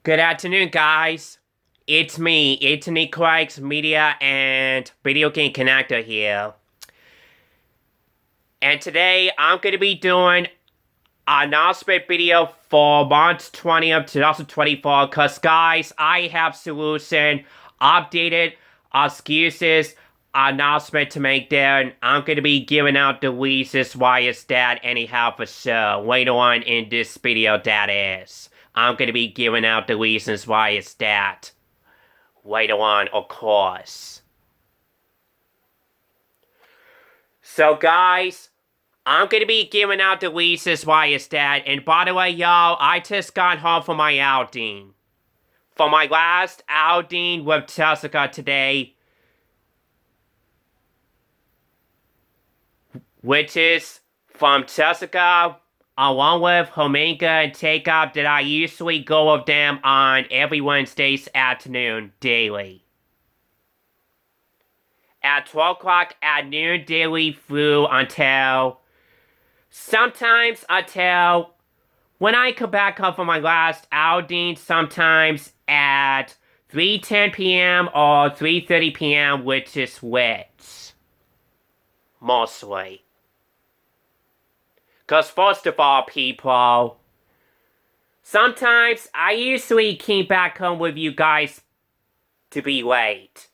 Good afternoon, guys. It's me, Anthony Craig's Media and Video Game Connector here. And today I'm going to be doing an announcement video for March 20th, 2024. Because, guys, I have solution, updated excuses, announcement to make there. And I'm going to be giving out the reasons why it's that anyhow for sure. Later on in this video, that is. I'm going to be giving out the reasons why it's that. Later on, of course. So, guys, I'm going to be giving out the reasons why it's that. And by the way, y'all, I just got home from my outing. For my last outing with Jessica today. Which is from Jessica, along with Homega and Takeoff, that I usually go with them on every Wednesday's afternoon daily. At 12 o'clock at noon daily through until when I come back home from my last outing, sometimes at 3:10 p.m. or 3:30 p.m., which is which. Mostly. Because first of all, people, sometimes I usually came back home with you guys to be late.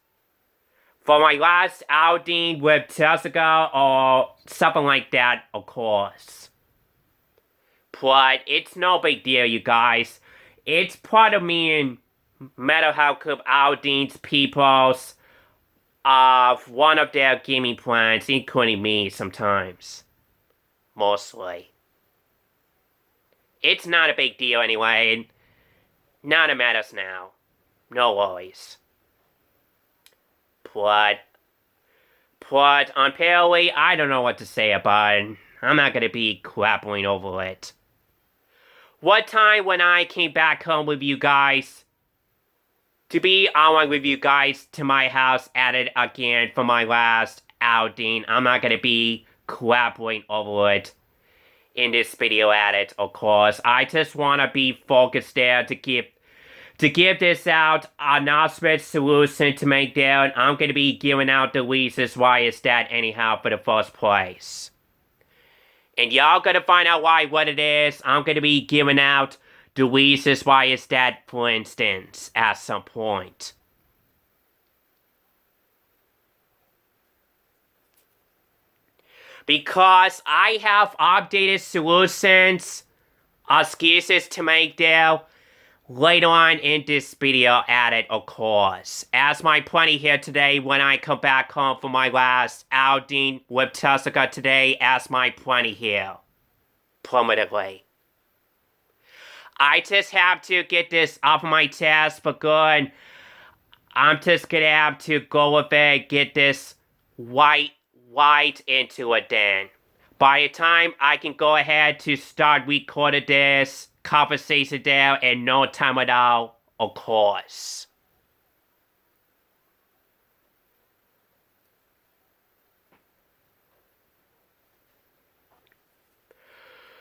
For my last outing with Jessica or something like that, of course. But it's no big deal, you guys. It's part of me and Metal Health Club outings, people's, of one of their gaming plans, including me sometimes. Mostly. It's not a big deal anyway. None of it matters now. No worries. But apparently, I don't know what to say about it. I'm not gonna be grappling over it. What time when I came back home with you guys, to be online with you guys to my house at it again for my last outing, I'm not gonna be grappling over it in this video at it, of course. I just want to be focused there to give this out announcement solution to make there, and I'm going to be giving out the reasons why it's that anyhow for the first place. And y'all going to find out what it is. I'm going to be giving out the reasons why it's that, for instance, at some point. Because I have updated solutions, excuses to make there later on in this video at it, of course. As my plenty here today when I come back home from my last outing with Jessica today, as my plenty here. Permanently. I just have to get this off my chest for good. I'm just gonna have to go with it, get this right into it then. By the time I can go ahead to start recording this conversation there in no time at all, of course.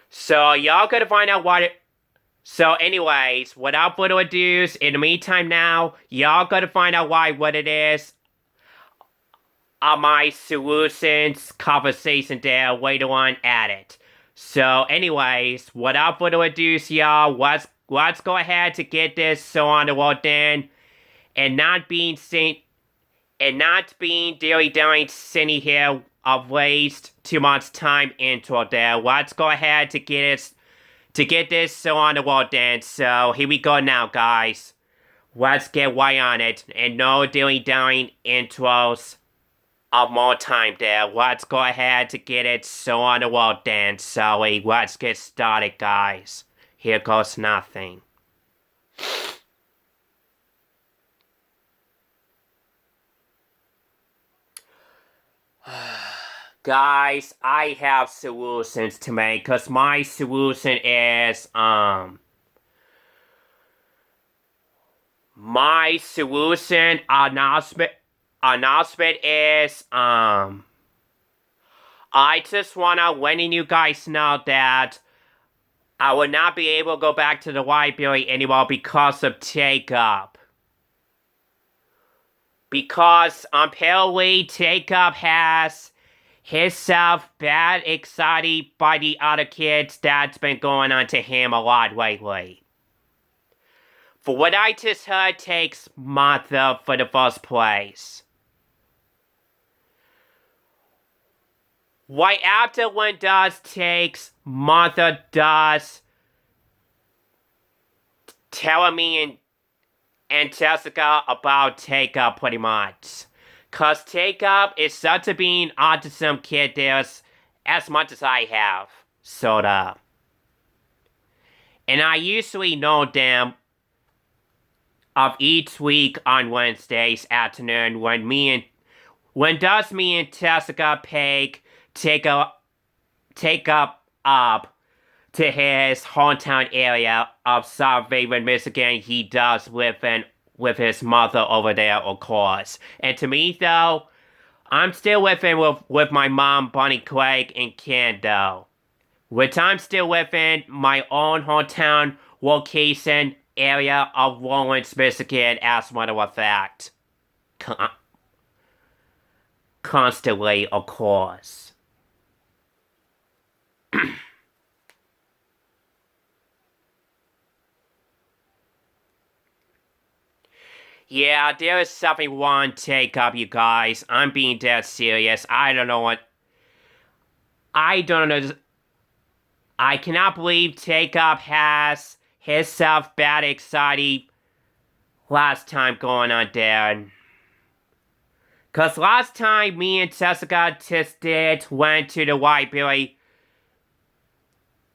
So y'all gotta find out what it... So anyways, without further ado, in the meantime now, y'all gotta find out what it is. My solutions conversation there later on at it. So anyways, without further ado, y'all, let's go ahead to get this so on the road then, and not being dilly-dallying sitting here of waste too much time into it there. Let's go ahead to get this so on the road then. So here we go now, guys. Let's get right on it, and no dilly-dallying intros. Of more time there. Let's go ahead to get it so on the road then. So let's get started, guys. Here goes nothing. Guys, I have solutions to make, cause my solution is my solution announcement is, I just wanna letting you guys know that I will not be able to go back to the library anymore because of Jacob. Because apparently Jacob has himself bad excited by the other kids that's been going on to him a lot lately. For what I just heard takes Martha for the first place. Right after when does takes, Martha does telling me and Jessica about Jacob pretty much. Cause Jacob is such a being autism kid there's as much as I have. Sorta. And I usually know them of each week on Wednesdays afternoon when me and Jessica take up to his hometown area of South Haven, Michigan. He does live in with his mother over there, of course. And to me, though, I'm still living with my mom, Bonnie Craig, in Canada. Which I'm still within my own hometown location area of Lawrence, Michigan, as a matter of fact. Constantly, of course. Yeah, there is something wrong, Jacob, you guys. I'm being dead serious. I don't know. I cannot believe Jacob has himself bad anxiety last time going on there. Cause last time me and Jessica just went to the library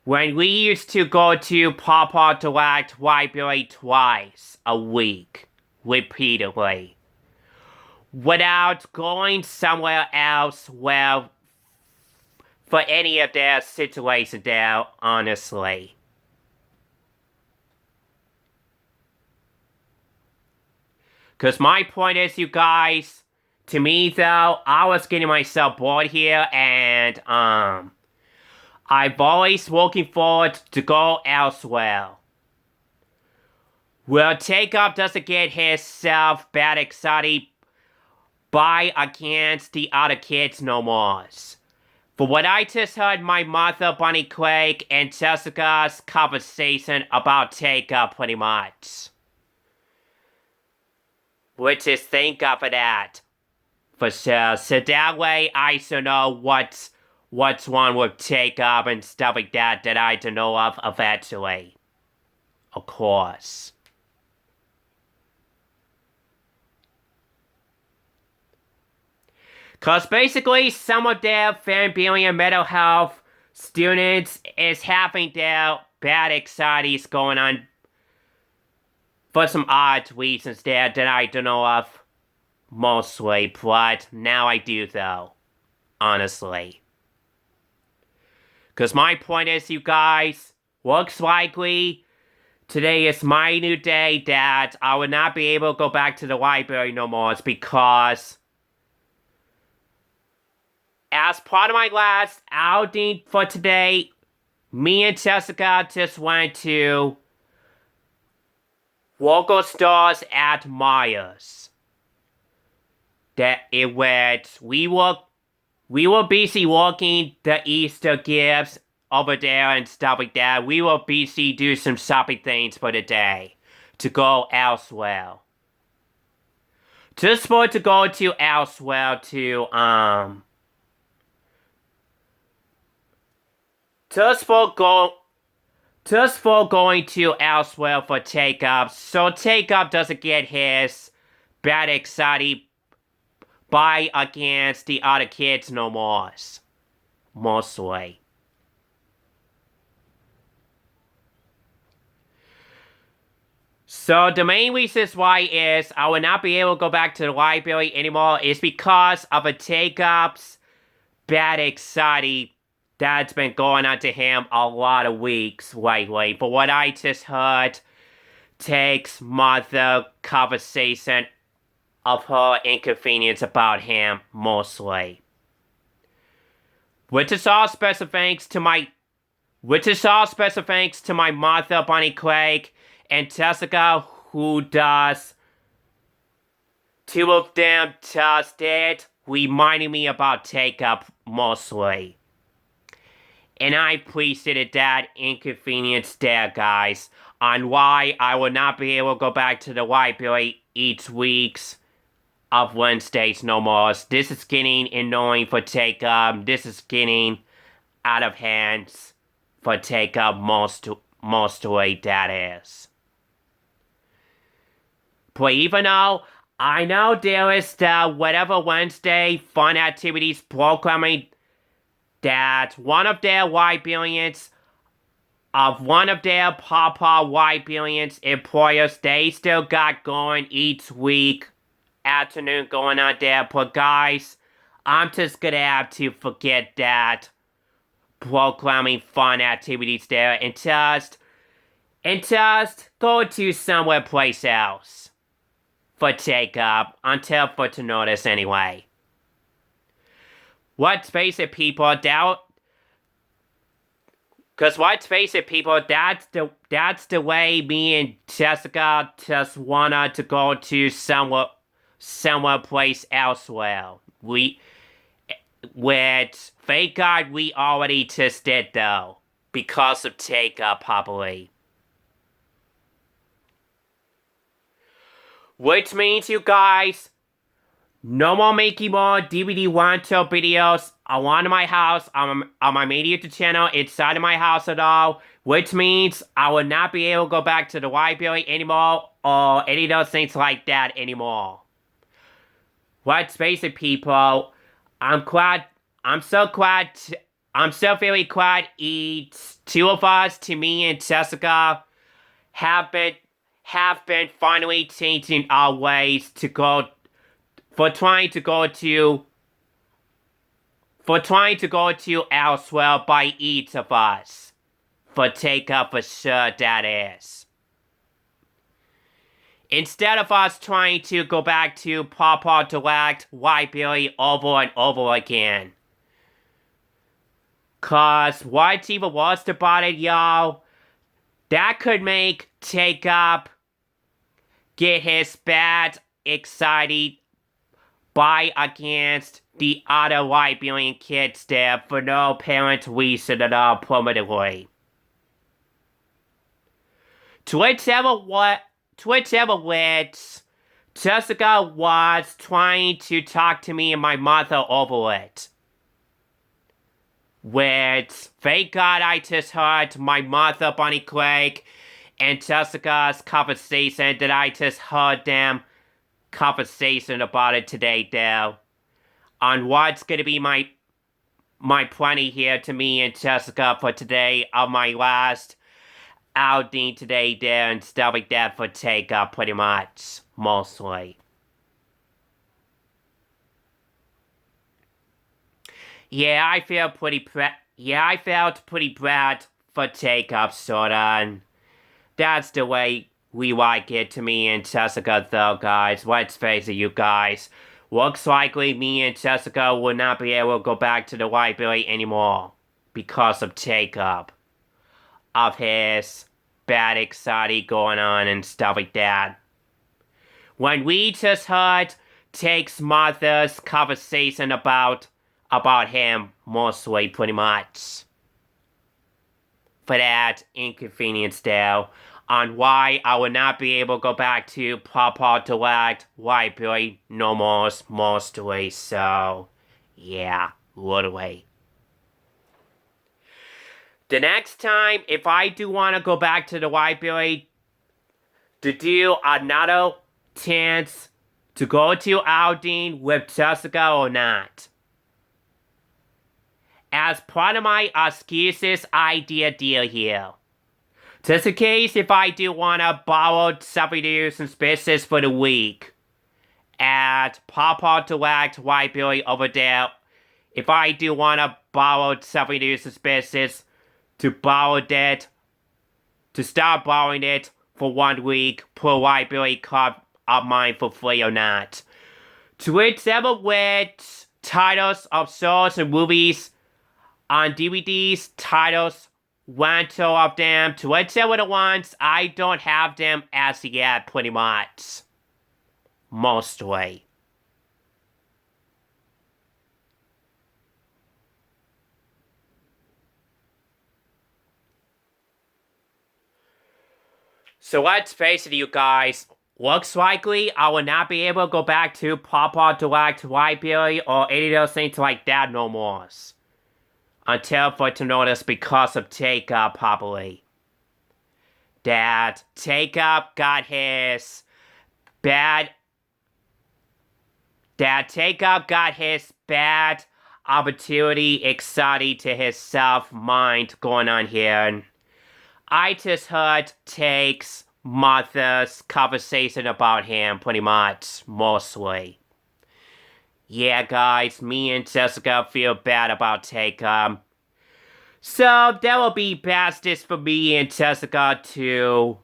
when we used to go to Papa Direct Library twice a week, repeatedly, without going somewhere else where for any of their situations there, honestly. Cause my point is, you guys, to me though, I was getting myself bored here and I'm always looking forward to go elsewhere. Well, Jacob doesn't get himself bad excited by against the other kids no more. For what I just heard my mother, Bonnie Craig, and Jessica's conversation about Jacob pretty much. Which is thank God for that. For sure. So that way I should know what's wrong with Jacob and stuff like that I don't know of eventually. Of course. Cause basically some of their Fanbillion mental health students is having their bad anxieties going on for some odd reasons there that I don't know of mostly, but now I do though. Honestly. Cause my point is, you guys, looks likely today is my new day that I will not be able to go back to the library no more. It's because as part of my last outing for today, me and Jessica just went to local stores at Myers. That it went, we were busy walking the Easter gifts over there and stuff like that. We were busy doing some shopping things for the day to go elsewhere. Just for to go to elsewhere to Just for going to elsewhere for Jacob, so Jacob doesn't get his bad anxiety by against the other kids no more. Mostly. So the main reasons why is I will not be able to go back to the library anymore is because of a Jacob's bad anxiety that's been going on to him a lot of weeks lately. But what I just heard takes mother conversation of her inconvenience about him mostly. Which is all special thanks to my Which is all special thanks to my mother, Bonnie Craig, and Jessica, who does. Two of them just did, reminding me about Take Up mostly. And I appreciated that inconvenience there, guys, on why I will not be able to go back to the library each week's of Wednesdays no more. This is getting annoying for Take Up. This is getting out of hands for Take Up mostly, that is. But even though I know there is the whatever Wednesday fun activities programming that one of their librarians of one of their Papa librarians employers, they still got going each week afternoon going on there. But guys, I'm just gonna have to forget that programming fun activities there and just go to somewhere place else for Take Up until for to notice anyway. Let's face it, people, that's the way me and Jessica just wanna to go to somewhere place elsewhere. Which, thank God we already just did though, because of Take Up probably. Which means, you guys, no more making more DVD rental videos around my house, on my media channel, inside of my house at all. Which means I will not be able to go back to the library anymore, or any of those things like that anymore. Let's face it, people, I'm so very glad each two of us, to me and Jessica, have been finally changing our ways to go, for trying to go to elsewhere by each of us. For Take Up for sure, that is. Instead of us trying to go back to Papa Direct library over and over again. Cause what's even worse about it, y'all, that could make Take Up get his bad anxiety by against the other librarian kids there for no apparent reason at all permanently. To whichever which Jessica was trying to talk to me and my mother over it. Which, thank God I just heard my mother, Bonnie Craig, and Jessica's conversation, that I just heard them conversation about it today there. On what's gonna be my plenty here to me and Jessica for today of my last outing today there and stuff like that for Take Up pretty much, mostly. Yeah, I felt pretty bad for Take Up, sorta, and that's the way we like it to me and Jessica though, guys. Let's face it, you guys. Looks likely me and Jessica will not be able to go back to the library anymore because of Take Up. Of his bad anxiety going on and stuff like that. When we just heard Take's mother's conversation about him, mostly, pretty much. For that inconvenience there, on why I will not be able to go back to Papa Direct library no more, mostly, so, yeah, literally. The next time, if I do want to go back to the library to do another chance to go to outing with Jessica or not. As part of my excuses idea deal here. Just in case if I do want to borrow something to do some spaces for the week at Papa Direct library over there. If I do want to borrow something to do some spaces, to borrow that, to start borrowing it for 1 week per library card of mine for free or not. To whichever which titles of shows and movies on DVDs, titles rental of them to until it once. I don't have them as yet, pretty much. Mostly. So let's face it, you guys. Looks likely I will not be able to go back to Papa Direct, Library, or any of those things like that no more. Until for to notice because of Take-Up, probably. That Take-Up got his bad... That Take-Up got his bad opportunity excited to his self-mind going on here. I just heard Take's mother's conversation about him, pretty much, mostly. Yeah, guys, me and Jessica feel bad about Take-Up. So, that will be bestest for me and Jessica to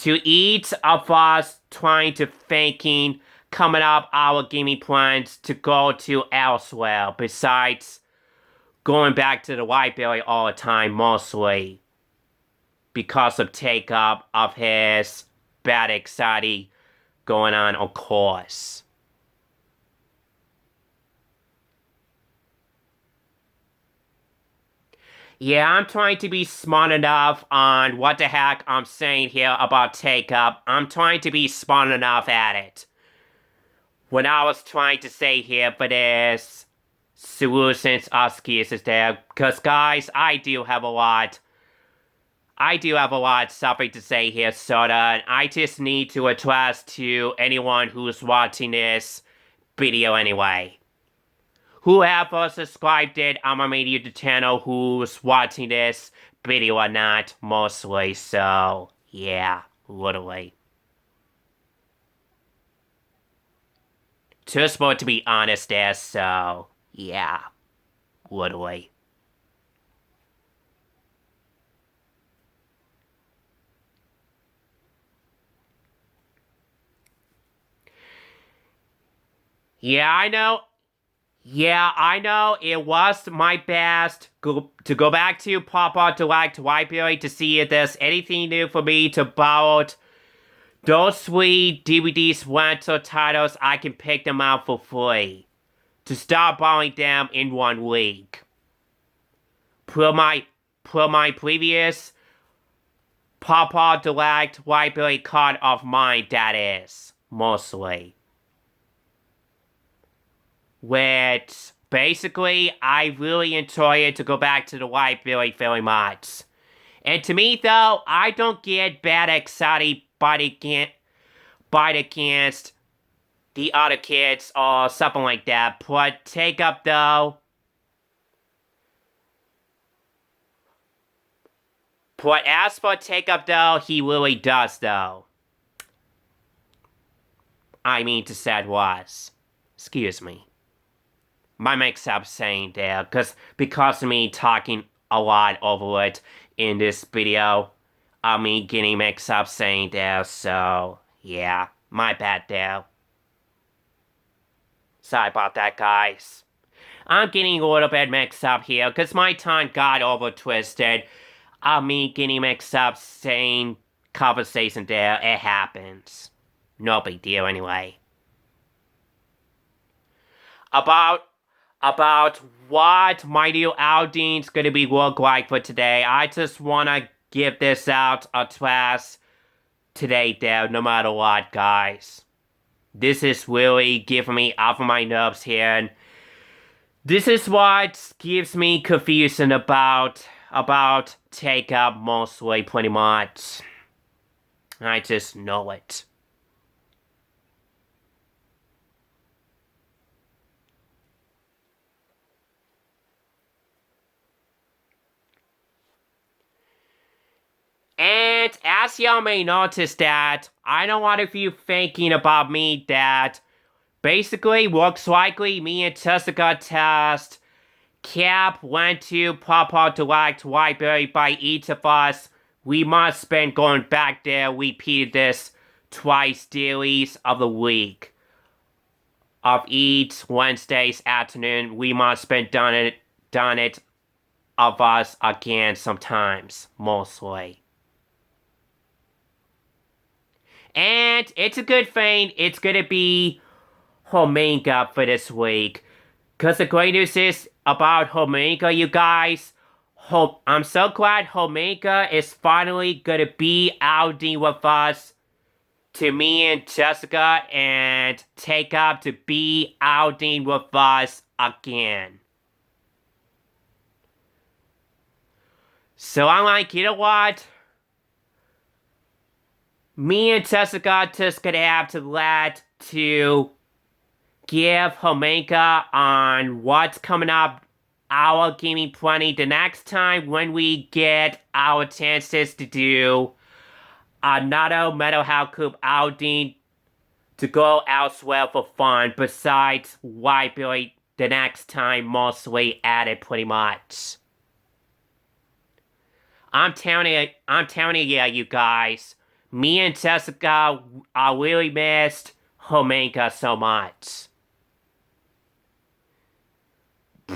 each of us trying to thinking, coming up our gaming plans to go to elsewhere, besides going back to the library all the time, mostly. Because of Take-Up of his bad anxiety going on, of course. Yeah, I'm trying to be smart enough on what the heck I'm saying here about Take-Up. I'm trying to be smart enough at it. When I was trying to say here for this solutions excuses there, because guys, I do have a lot of something to say here, sorta, and I just need to address to anyone who's watching this video anyway. Whoever subscribed it on my media channel who's watching this video or not, mostly, so, yeah, literally. Just want to be honest there, so, yeah, literally. Yeah, I know. Yeah, I know it was my best to go back to Papa Direct Library to see if there's anything new for me to borrow. Those 3 DVDs rental titles, I can pick them out for free. To start borrowing them in 1 week. Per my previous Papa Direct Library card of mine, that is. Mostly. Which, basically, I really enjoy it to go back to the library very much. And to me, though, I don't get bad anxiety by against the other kids or something like that. But Take-Up, though... But as for Take-Up, though, he really does, though. I mean to say it was. Excuse me. My mix-up saying there, because of me talking a lot over it in this video, me getting mixed up saying there, so, yeah, my bad there. Sorry about that, guys. I'm getting a little bit mixed up here, because my tongue got over-twisted. Me getting mixed up saying conversation there, it happens. No big deal anyway. About what my new outing's gonna be look like for today, I just wanna give this out a class today there, no matter what, guys. This is really giving me off of my nerves here, and this is what gives me confusion about Take-Up mostly, pretty much. I just know it. And as y'all may notice that, I know a lot of you thinking about me that basically looks likely me and Jessica test Cap went to Papa Direct Library by each of us. We must spend going back there, repeated this twice daily of the week. Of each Wednesday's afternoon, we must spend done it of us again sometimes, mostly. And it's a good thing it's gonna be Omega for this week. Because the great news is about Omega, you guys. I'm so glad Omega is finally gonna be outing with us. To me and Jessica, and take up to be outing with us again. So I'm like, you know what? Me and Jessica just gonna have to let to give Omega on what's coming up our Gaming Plenty the next time when we get our chances to do another Metal Health Club outing to go elsewhere for fun besides Whiteberry the next time mostly at it pretty much. I'm telling you, you guys, me and Jessica are really missed Omega so much.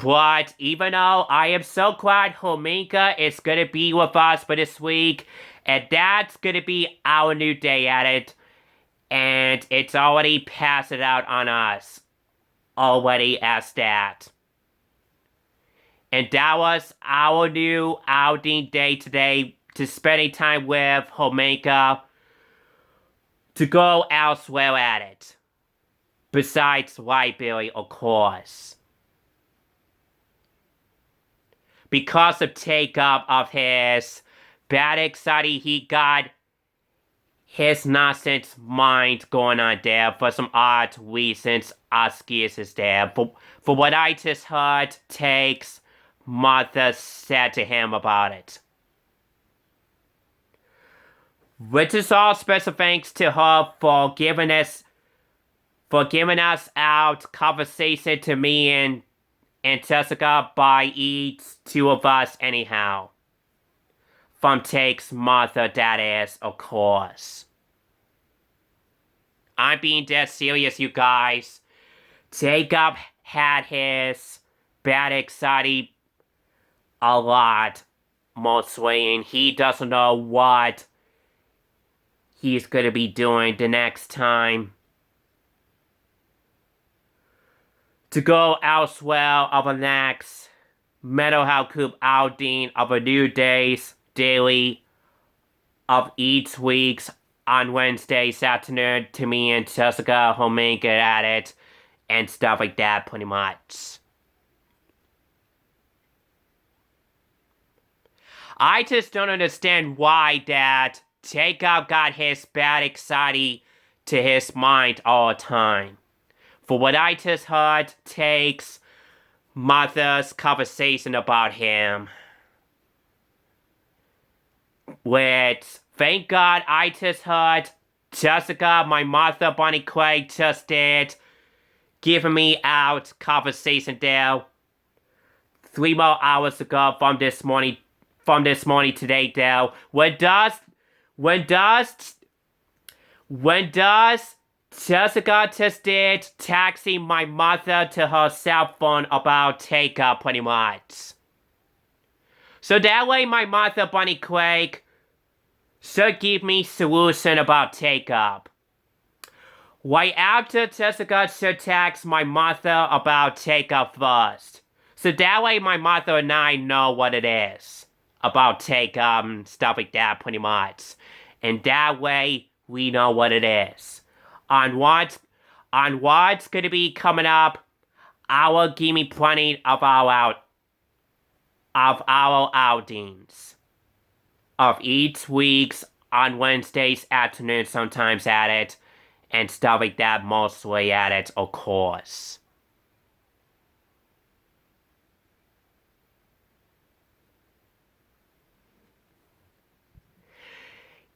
But even though I am so glad Omega is gonna be with us for this week, and that's gonna be our new day at it, and it's already passed it out on us. Already as that. And that was our new outing day today, to spending time with Omega, to go elsewhere at it. Besides Whiteberry, of course. Because of take-up of his bad anxiety, he got his nonsense mind going on there for some odd reasons. Oskius is there. For what I just heard, takes Martha said to him about it. Which is all special thanks to her for giving us out conversation to me and Jessica by each two of us anyhow. From takes Martha, that is, of course. I'm being dead serious, you guys. Jacob had his bad anxiety a lot, mostly, and he doesn't know what he's gonna be doing the next time to go elsewhere of the next Metal Health Club outing of a new days daily of each week's on Wednesdays afternoon to me and Jessica Omega at it and stuff like that pretty much. I just don't understand why that Jacob got his bad anxiety to his mind all the time. For what I just heard takes Martha's conversation about him. Which, thank God I just heard Jessica, my Martha Bonnie Craig just did, giving me out conversation there 3 more hours ago from this morning today there. When does Jessica just did texting my mother to her cell phone about take-up pretty much. So that way my mother, Bonnie Craig, should give me solution about take-up. Right after Jessica should text my mother about take-up first. So that way my mother and I know what it is about take-up and stuff like that pretty much. And that way we know what it is. On what's gonna be coming up, our give me plenty of our outings of each week's on Wednesdays afternoon, sometimes at it, and stuff like that, mostly at it, of course.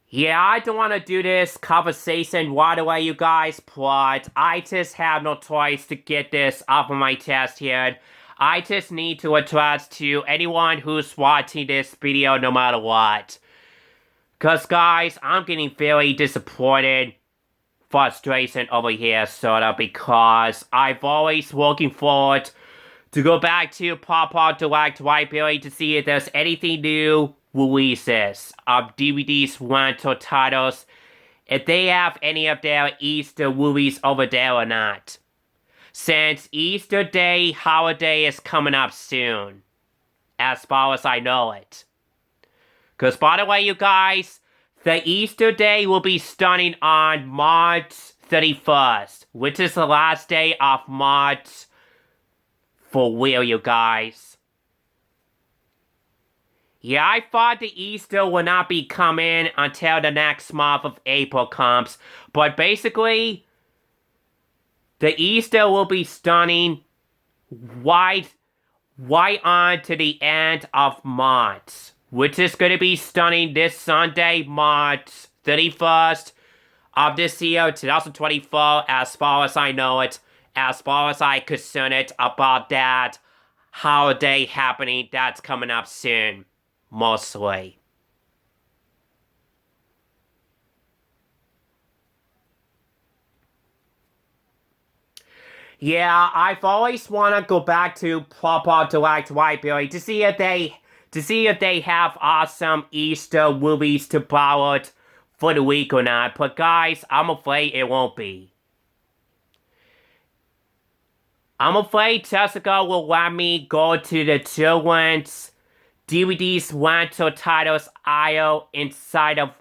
Yeah, I don't want to do this conversation right away, you guys, but I just have no choice to get this off of my chest here. I just need to address to anyone who's watching this video no matter what. Because, guys, I'm getting very disappointed, frustration over here, sorta, because I've always looking forward to go back to Papa Direct Library to see if there's anything new releases of DVDs, rental titles, if they have any of their Easter movies over there or not. Since Easter Day holiday is coming up soon, as far as I know it. Because by the way, you guys, the Easter Day will be starting on March 31st, which is the last day of March for real, you guys. Yeah, I thought the Easter would not be coming until the next month of April comes, but basically, the Easter will be starting right on to the end of March, which is going to be starting this Sunday, March 31st of this year, 2024, as far as I know it, as far as I concern it about that holiday happening that's coming up soon, mostly. Yeah, I've always wanted to go back to Papa Direct Library to see if they have awesome Easter movies to borrow it for the week or not. But guys, I'm afraid it won't be. I'm afraid Jessica will let me go to the children's DVDs rental titles aisle inside of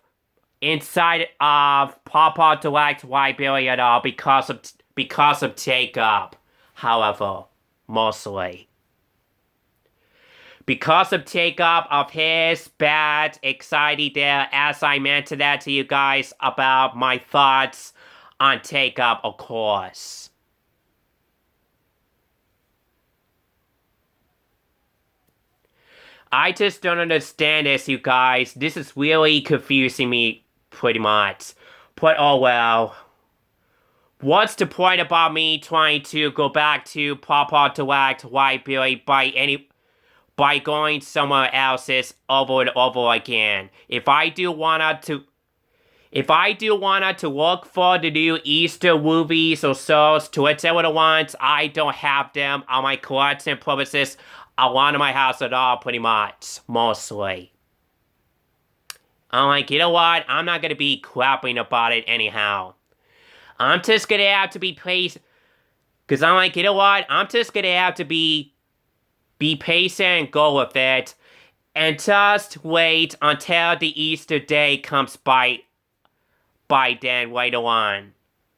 Papa Direct Library at all because of Jacob. However, mostly. Because of Jacob, of his bad anxiety there, as I mentioned that to you guys about my thoughts on Jacob, of course. I just don't understand this, you guys. This is really confusing me, pretty much. But oh well. What's the point about me trying to go back to Papa Direct Library by going somewhere else's over and over again? If I do wanna to look for the new Easter movies or shows to whichever the ones, I don't have them on my collection purposes around my house at all, pretty much, mostly. I'm like, you know what? I'm not gonna be crapping about it anyhow. I'm just gonna have to be patient. Because I'm like, you know what? I'm just gonna have to be patient and go with it. And just wait until the Easter day comes by then later on.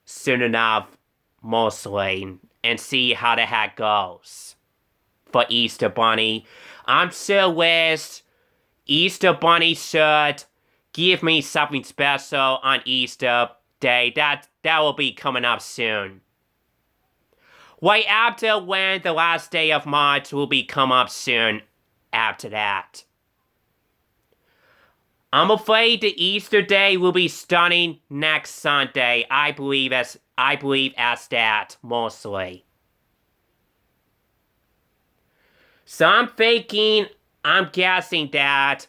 Soon enough, mostly. And see how the heck goes. For Easter Bunny. I'm sure wish Easter Bunny should give me something special on Easter Day. That will be coming up soon. Right after when the last day of March will be come up soon after that. I'm afraid the Easter Day will be starting next Sunday. I believe as that, mostly. So I'm guessing that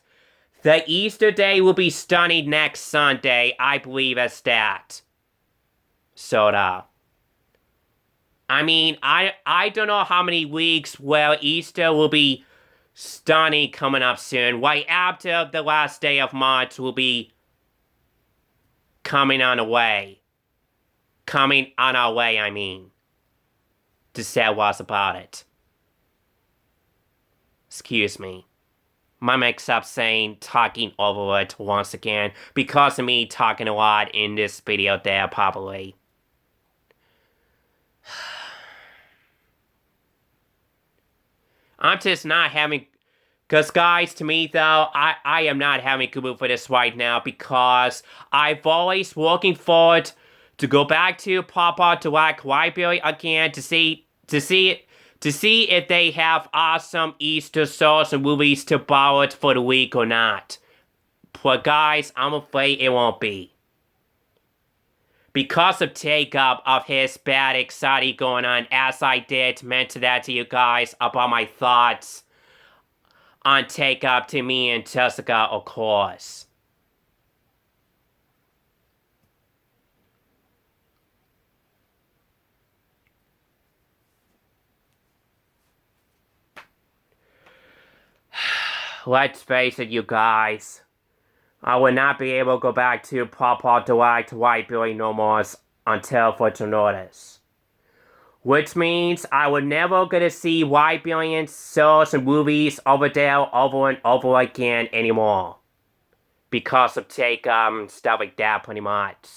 the Easter Day will be starting next Sunday. I believe as that. Sorta. I mean, I don't know how many weeks where Easter will be starting coming up soon. Right after the last day of March will be coming on our way, I mean. To say what's about it. Excuse me. My mix-up talking over it once again because of me talking a lot in this video there, probably. I'm just not having... Because, guys, to me, though, I am not having a good mood for this right now because I've always looking forward to go back to Papa Direct Library again to see if they have awesome Easter shows and movies to borrow it for the week or not. But, guys, I'm afraid it won't be. Because of Jacob, of his bad anxiety going on, as I did mention that to you guys about my thoughts on Jacob to me and Jessica, of course. let's face it, you guys. I will not be able to go back to Papa Direct White Billy no more until further notice. Which means I will never get to see White Billion shows and movies over there over and over again anymore. Because of stuff like that pretty much.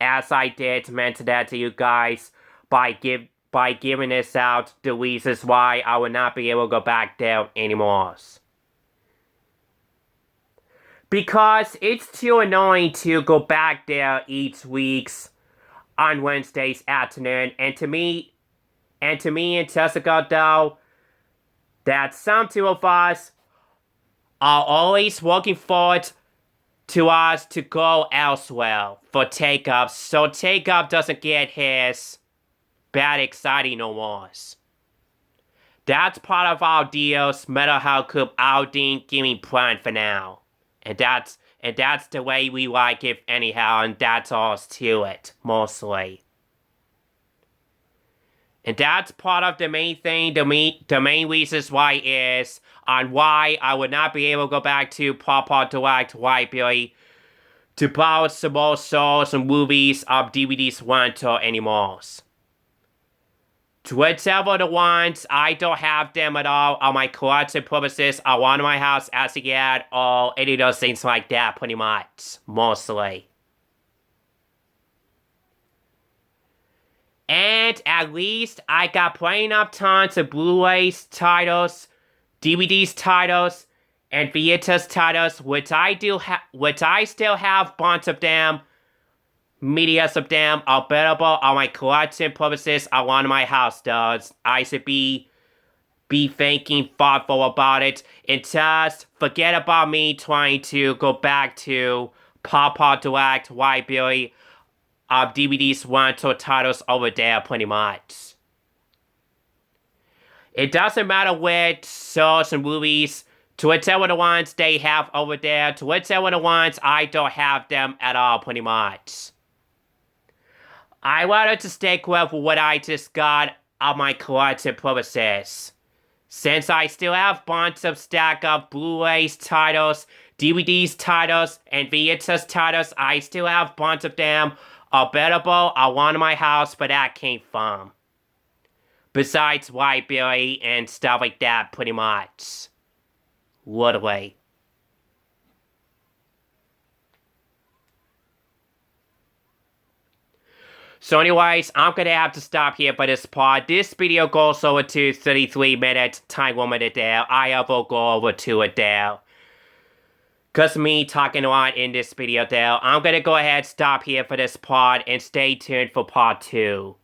As I did mention that to you guys by giving this out the reasons why I will not be able to go back there anymore. Because it's too annoying to go back there each week on Wednesdays afternoon, and to me and Jessica though, that some two of us are always looking forward to us to go elsewhere for Take-Up, so Take-Up doesn't get his bad exciting no more. That's part of our deal's mental health group outing gaming plan for now. And that's the way we like it anyhow, and that's all to it, mostly. And that's part of the main thing, the main reasons why is on why I would not be able to go back to Papa Direct White Billy to borrow some more shows and movies of DVDs rental anymore. To whichever the ones, I don't have them at all on my collection purposes around my house as yet, or any of those things like that, pretty much, mostly. And at least I got plenty of tons of Blu-rays titles, DVDs titles, and VHS titles, which I still have a bunch of them. Medias of them are available on my collection purposes around my house does. I should be thinking thoughtful about it and just forget about me trying to go back to Papa Direct White Billy of DVDs rental titles over there pretty much. It doesn't matter which shows and movies, to whichever the ones they have over there, to whichever the ones I don't have them at all pretty much. I wanted to stick with what I just got on my collection purposes. Since I still have a bunch of stack of Blu-rays titles, DVDs titles, and VHS titles, I still have a bunch of them available around my house where that came from. Besides White Billy and stuff like that, pretty much. Literally. So anyways, I'm gonna have to stop here for this part. This video goes over to 33 minutes, time limited there. I will go over to it there. Cause me talking a lot in this video there, I'm gonna go ahead and stop here for this part and stay tuned for part 2.